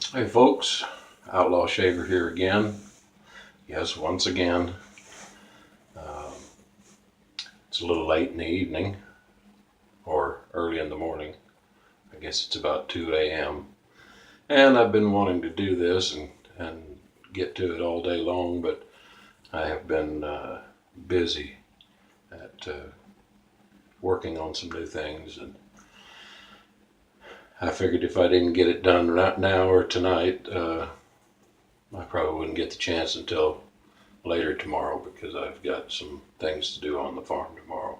Hey folks, Outlaw Shaver here again. Yes, once again. Um, it's a little late in the evening or early in the morning. I guess it's about 2 a.m. And I've been wanting to do this and get to it all day long, but I have been busy at working on some new things, and I figured if I didn't get it done right now or tonight, I probably wouldn't get the chance until later tomorrow because I've got some things to do on the farm tomorrow.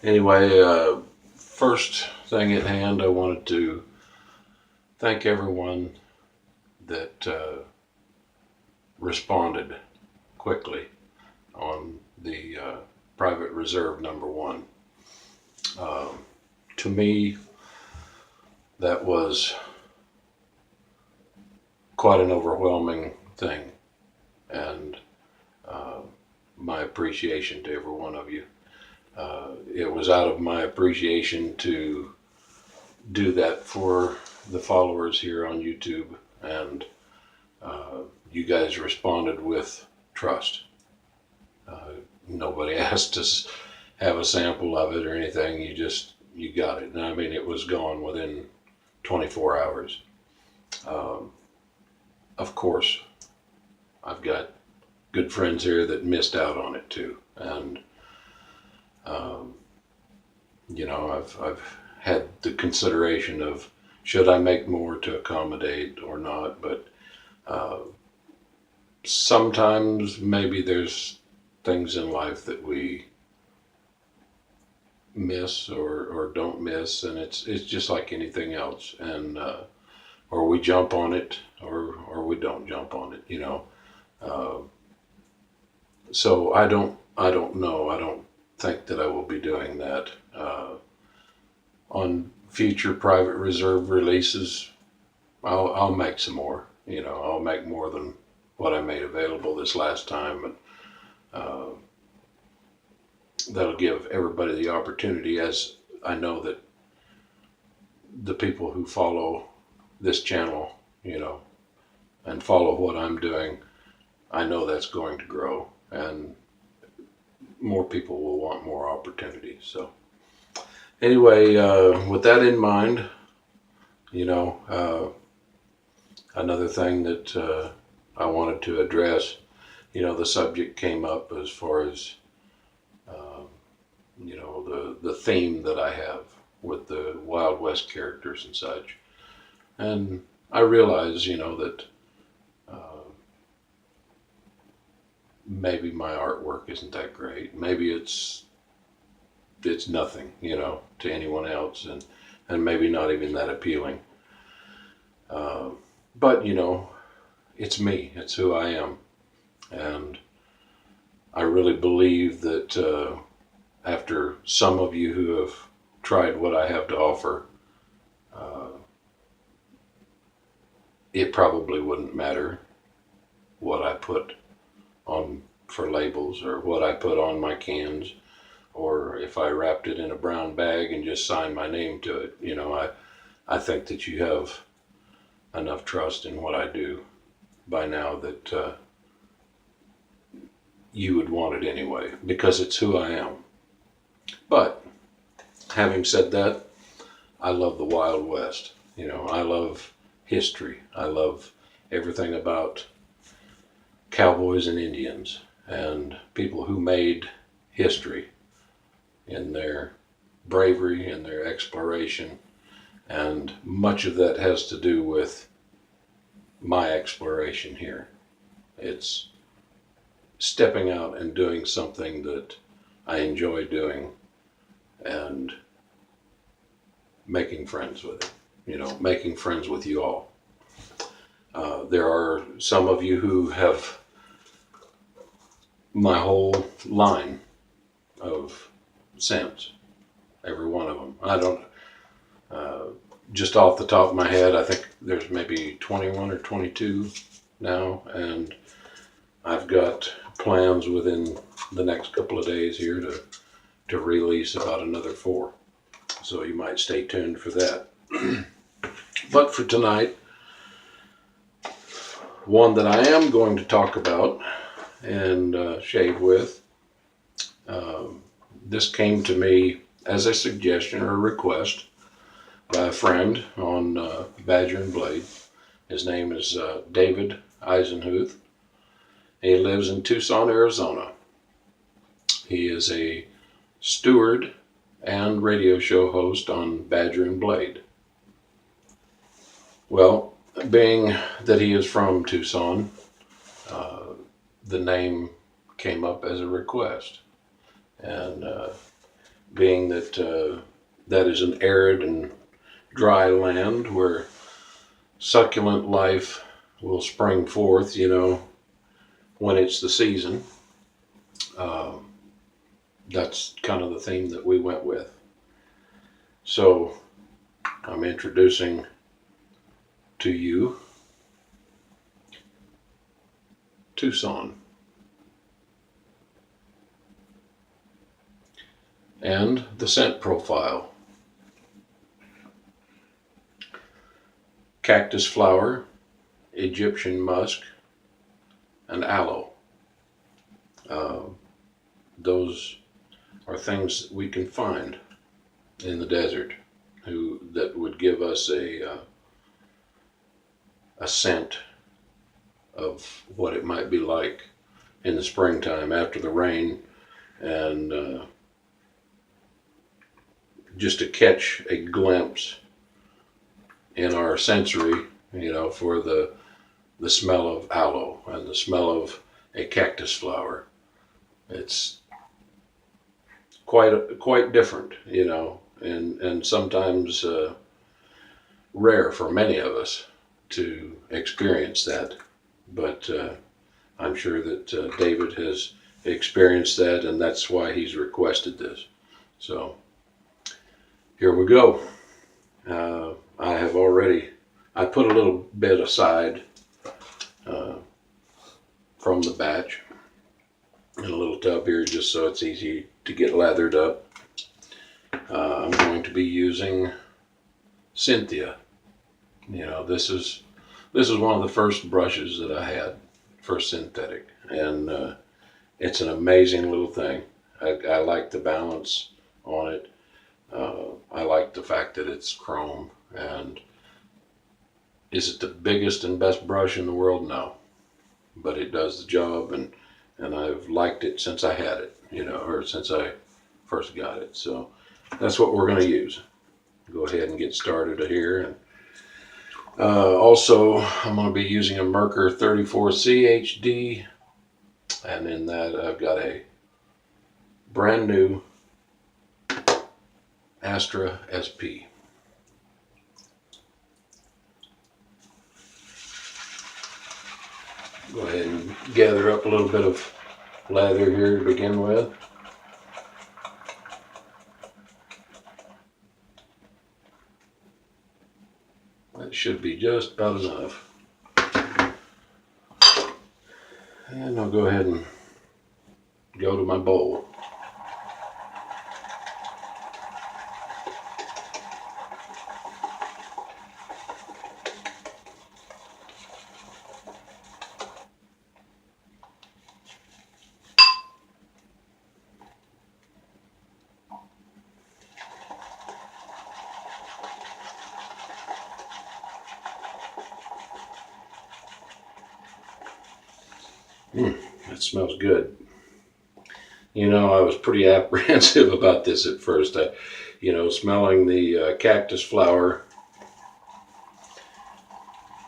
Anyway, first thing at hand, I wanted to thank everyone that responded quickly on the private reserve #1. To me, that was quite an overwhelming thing, and my appreciation to every one of you. It was out of my appreciation to do that for the followers here on YouTube, and you guys responded with trust. Nobody asked us have a sample of it or anything. You got it. And I mean, it was gone within 24 hours. Of course, I've got good friends here that missed out on it too. And, I've had the consideration of should I make more to accommodate or not, but sometimes maybe there's things in life that we miss or don't miss, and it's just like anything else, and or we jump on it or we don't jump on it. So I don't know. I don't think that I will be doing that on future private reserve releases. I'll make some more. I'll make more than what I made available this last time, and that'll give everybody the opportunity, as I know that the people who follow this channel, and follow what I'm doing, I know that's going to grow, and more people will want more opportunities. So anyway, with that in mind, another thing that I wanted to address, the subject came up as far as the theme that I have with the Wild West characters and such. And I realize, that maybe my artwork isn't that great. Maybe it's nothing, to anyone else, and maybe not even that appealing. But, it's me. It's who I am. And I really believe that after some of you who have tried what I have to offer, it probably wouldn't matter what I put on for labels or what I put on my cans, or if I wrapped it in a brown bag and just signed my name to it. I think that you have enough trust in what I do by now that you would want it anyway, because it's who I am. But having said that, I love the Wild West. I love history. I love everything about cowboys and Indians and people who made history in their bravery and their exploration. And much of that has to do with my exploration here. It's stepping out and doing something that I enjoy doing and making friends with it. Making friends with you all. There are some of you who have my whole line of scents, every one of them. I don't, just off the top of my head, I think there's maybe 21 or 22 now, and I've got plans within the next couple of days here to release about another 4. So you might stay tuned for that. But for tonight, One that I am going to talk about and shave with, this came to me as a suggestion or a request by a friend on Badger Blade. His name is David Eisenhuth. He lives in Tucson, Arizona. He is a steward and radio show host on Badger Blade. Well, being that he is from Tucson, the name came up as a request. And being that that is an arid and dry land where succulent life will spring forth, when it's the season. That's kind of the theme that we went with. So I'm introducing to you Tucson and the scent profile. Cactus flower, Egyptian musk, and aloe. Those are things that we can find in the desert that would give us a scent of what it might be like in the springtime after the rain, and just to catch a glimpse in our sensory, for the smell of aloe and the smell of a cactus flower. It's quite different, and sometimes rare for many of us to experience that. But I'm sure that David has experienced that, and that's why he's requested this. So here we go. I put a little bit aside from the batch in a little tub here, just so it's easy to get lathered up. I'm going to be using Cynthia. This is one of the first brushes that I had for synthetic, and it's an amazing little thing. I like the balance on it. I like the fact that it's chrome. And is it the biggest and best brush in the world? No, but it does the job, and I've liked it since I had it, or since I first got it. So that's what we're going to use. Go ahead and get started here. And also, I'm going to be using a Merkur 34c HD, and in that I've got a brand new Astra SP. Go ahead and gather up a little bit of lather here to begin with. That should be just about enough. And I'll go ahead and go to my bowl. That smells good. I was pretty apprehensive about this at first. Smelling the cactus flower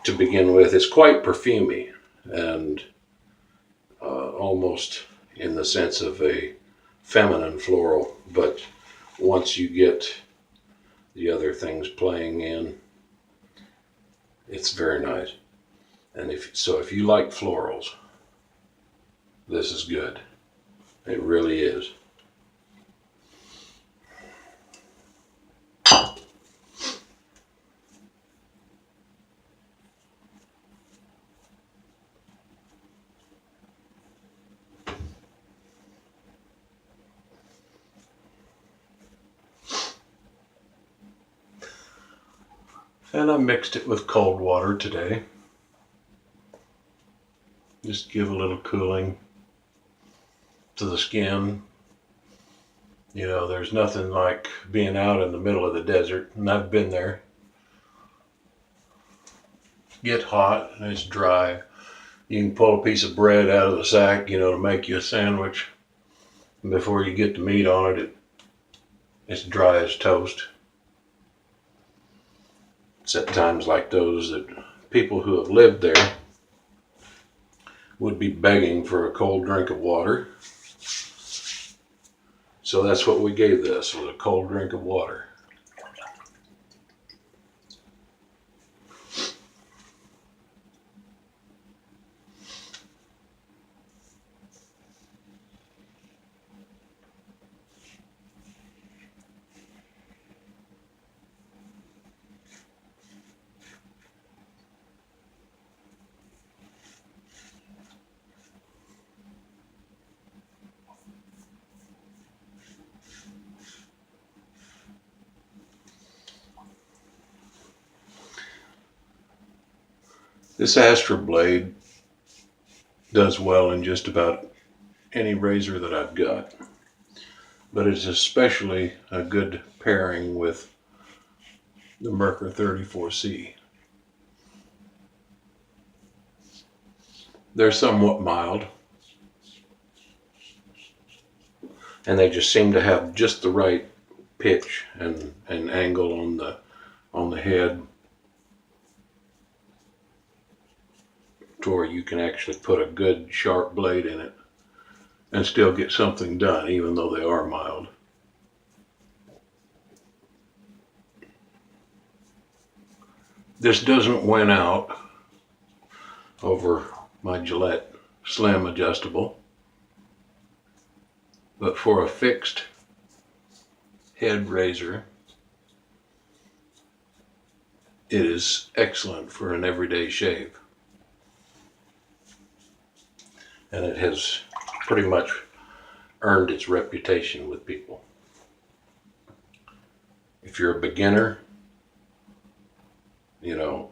to begin with, it's quite perfumey, and almost in the sense of a feminine floral. But once you get the other things playing in, it's very nice. And if you like florals, this is good. It really is. And I mixed it with cold water today. Just give a little cooling to the skin. You know, there's nothing like being out in the middle of the desert, and I've been there. Get hot and it's dry. You can pull a piece of bread out of the sack, you know, to make you a sandwich. And before you get the meat on it, it's dry as toast. It's at times like those that people who have lived there would be begging for a cold drink of water. So that's what we gave this, was a cold drink of water. This Astra blade does well in just about any razor that I've got, but it's especially a good pairing with the Merkur 34c. They're somewhat mild, and they just seem to have just the right pitch and angle on the head to where you can actually put a good sharp blade in it and still get something done, even though they are mild. This doesn't win out over my Gillette Slim Adjustable, but for a fixed head razor, it is excellent for an everyday shave. And it has pretty much earned its reputation with people. If you're a beginner, you know,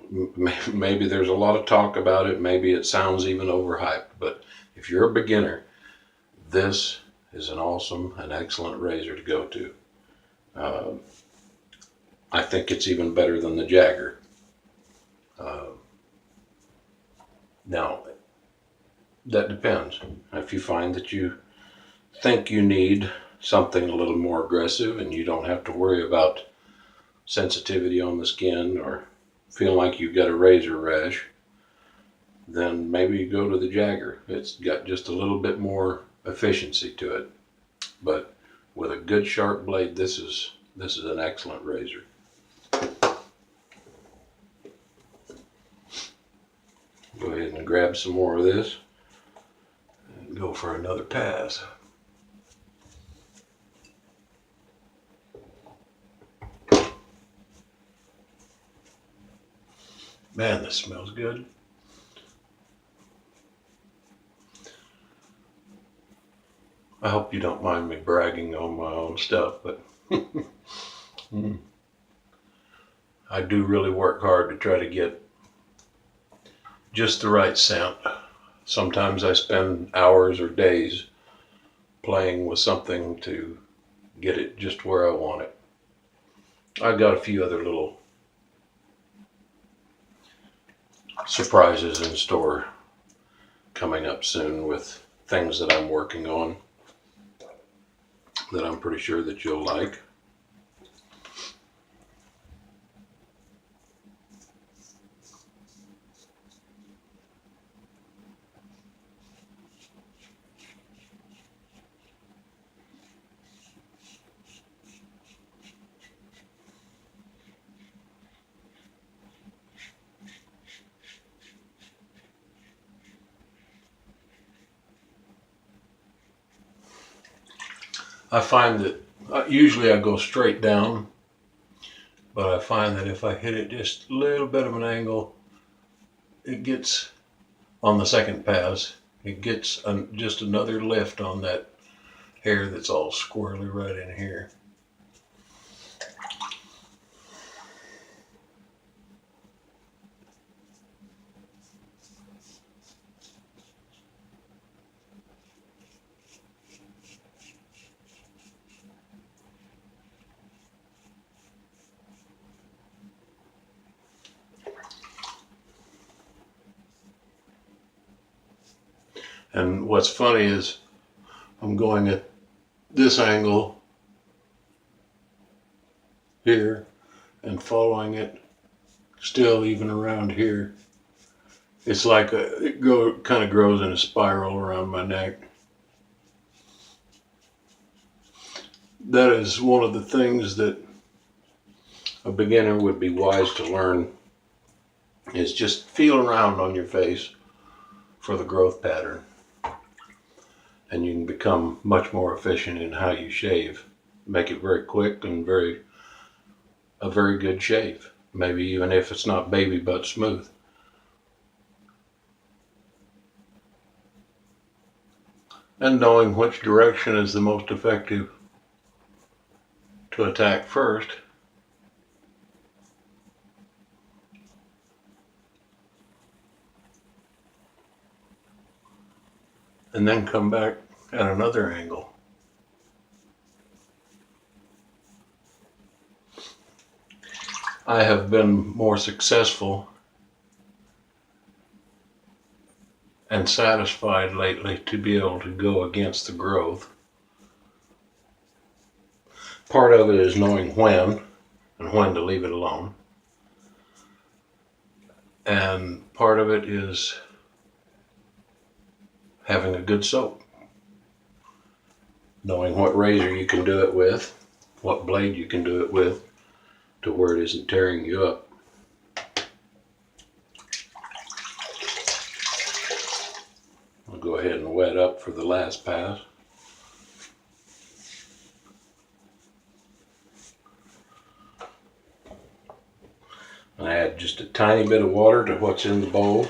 maybe there's a lot of talk about it, maybe it sounds even overhyped, but if you're a beginner, this is an awesome and excellent razor to go to. I think it's even better than the Jagger. Now, that depends. If you find that you think you need something a little more aggressive and you don't have to worry about sensitivity on the skin or feel like you've got a razor rash, then maybe you go to the Jagger. It's got just a little bit more efficiency to it. But with a good sharp blade, this is an excellent razor. Go ahead and grab some more of this and go for another pass. Man, this smells good. I hope you don't mind me bragging on my own stuff, but I do really work hard to try to get just the right scent. Sometimes I spend hours or days playing with something to get it just where I want it. I've got a few other little surprises in store coming up soon with things that I'm working on that I'm pretty sure that you'll like. I find that usually I go straight down, but I find that if I hit it just a little bit of an angle, it gets, on the second pass, it gets just another lift on that hair that's all squirrely right in here. And what's funny is I'm going at this angle here and following it still even around here. It's like it kind of grows in a spiral around my neck. That is one of the things that a beginner would be wise to learn, is just feel around on your face for the growth pattern. And you can become much more efficient in how you shave. Make it very quick and a very good shave. Maybe even if it's not baby butt smooth. And knowing which direction is the most effective to attack first. And then come back at another angle. I have been more successful and satisfied lately to be able to go against the growth. Part of it is knowing when and when to leave it alone. And part of it is having a good soap. Knowing what razor you can do it with, what blade you can do it with, to where it isn't tearing you up. I'll go ahead and wet up for the last pass. I add just a tiny bit of water to what's in the bowl.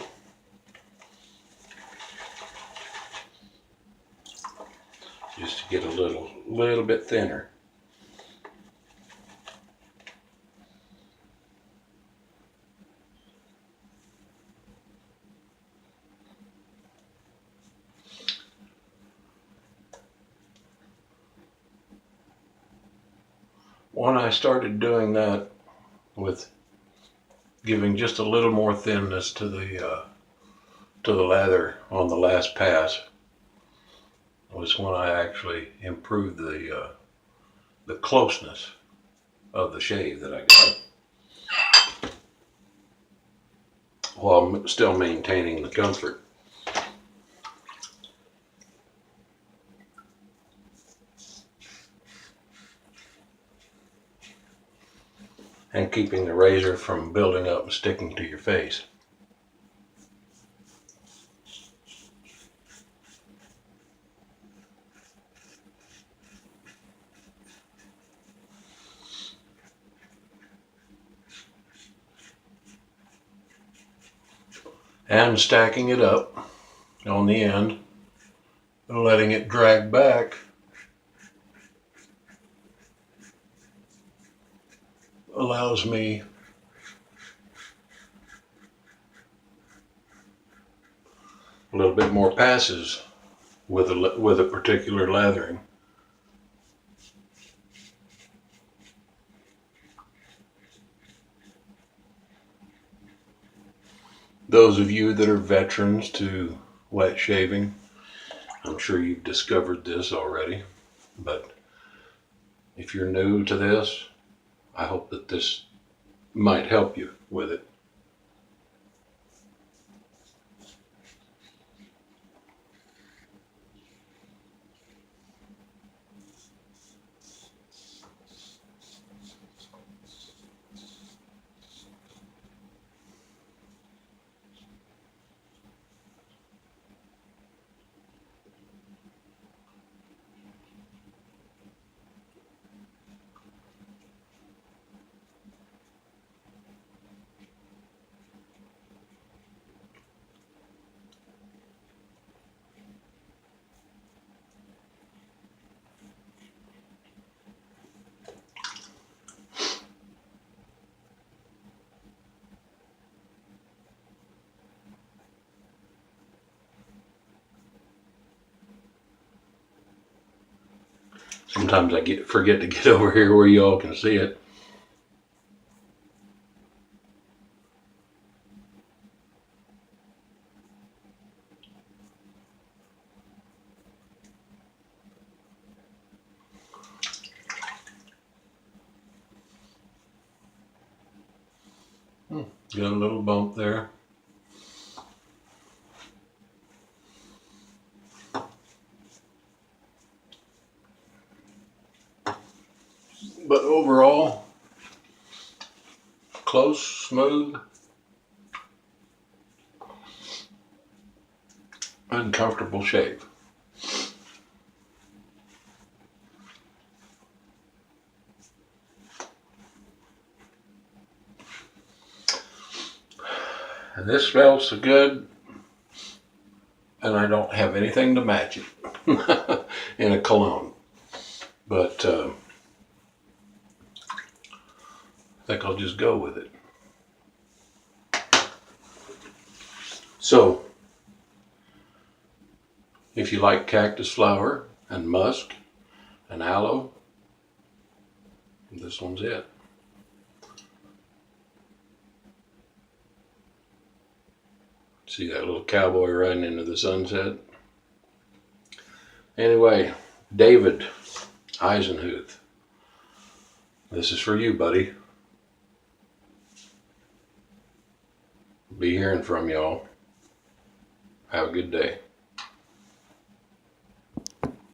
Just to get a little bit thinner. When I started doing that with giving just a little more thinness to the lather on the last pass, was when I actually improved the closeness of the shave that I got, while still maintaining the comfort. And keeping the razor from building up and sticking to your face. And stacking it up on the end and letting it drag back allows me a little bit more passes with a particular lathering. Those of you that are veterans to wet shaving, I'm sure you've discovered this already, but if you're new to this, I hope that this might help you with it. Sometimes I forget to get over here where you all can see it. Got a little bump there. But overall, close, smooth, and comfortable shave. And this smells so good, and I don't have anything to match it in a cologne. But I think I'll just go with it. So, if you like cactus flower and musk and aloe, this one's it. See that little cowboy riding into the sunset? Anyway, David Eisenhuth, this is for you, buddy. Be hearing from y'all. Have a good day.